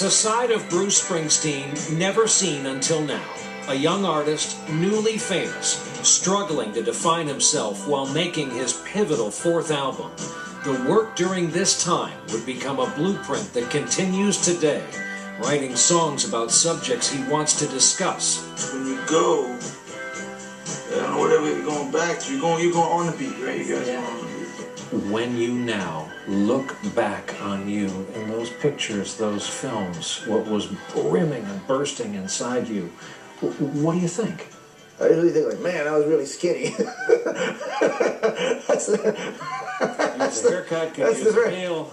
It's a side of Bruce Springsteen never seen until now. A young artist, newly famous, struggling to define himself while making his pivotal fourth album. The work during this time would become a blueprint that continues today, writing songs about subjects he wants to discuss. When you go, whatever you're going back to, you're going on the beat, right? You guys are on the beat. When you now look back on you in those pictures, those films, what was brimming and bursting inside you, what do you think? I usually think like, man, I was really skinny. That's the haircut. I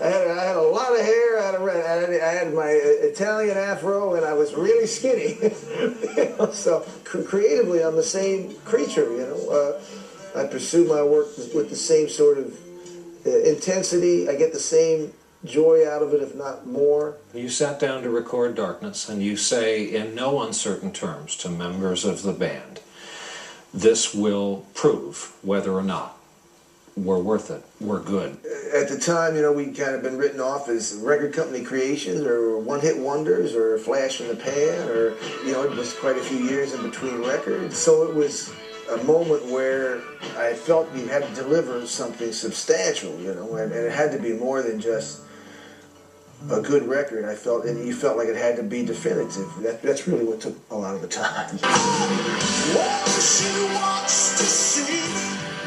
had a lot of hair. I had my Italian afro, and I was really skinny. So creatively, I'm the same creature. I pursue my work with the same sort of intensity. I get the same joy out of it, if not more. You sat down to record Darkness, and you say in no uncertain terms to members of the band, this will prove whether or not we're worth it, we're good. At the time, we'd kind of been written off as record company creations or one-hit wonders or a flash in the pan, or, it was quite a few years in between records. So it was a moment where I felt you had to deliver something substantial, and it had to be more than just a good record. And you felt like it had to be definitive. That's really what took a lot of the time.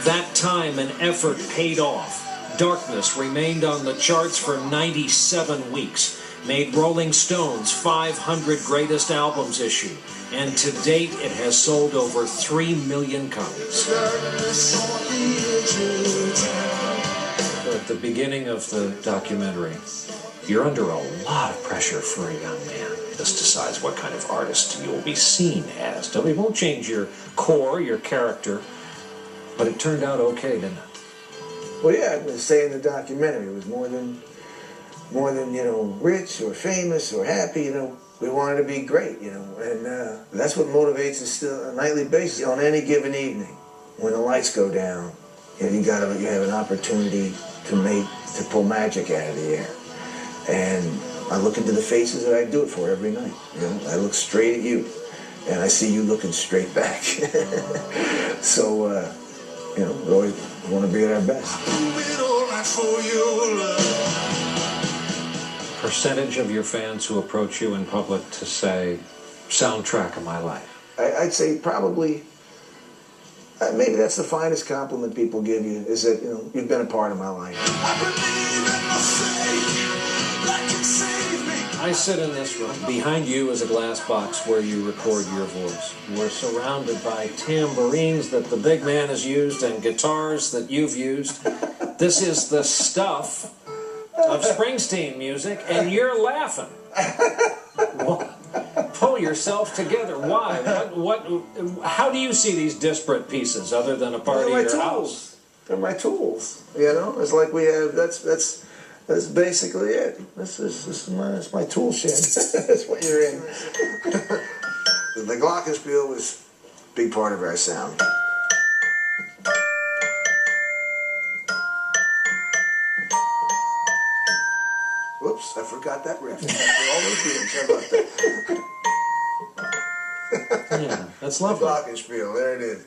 That time and effort paid off. Darkness remained on the charts for 97 weeks, made Rolling Stone's 500 Greatest Albums issue, and to date it has sold over 3 million copies. At the beginning of the documentary, you're under a lot of pressure for a young man. This decides what kind of artist you'll be seen as. It won't change your core, your character, but it turned out okay, didn't it? Well, yeah, I was saying in the documentary, it was more than rich or famous or happy. We wanted to be great, and that's what motivates us still on a nightly basis. On any given evening, when the lights go down, you have an opportunity to pull magic out of the air. And I look into the faces that I do it for every night. I look straight at you, and I see you looking straight back. So, we always want to be at our best. Percentage of your fans who approach you in public to say, soundtrack of my life? I'd say probably, maybe that's the finest compliment people give you, is that, you've been a part of my life. I sit in this room. Behind you is a glass box where you record your voice. We're surrounded by tambourines that the big man has used and guitars that you've used. This is the stuff of Springsteen music, and you're laughing. Pull yourself together. Why? How do you see these disparate pieces other than a party at your house? They're my tools. It's like we have. That's basically it. This is my tool shed. That's what you're in. The glockenspiel was a big part of our sound. Whoops, I forgot that riff. After all those years, how about that? Yeah, that's lovely. The glockenspiel, there it is.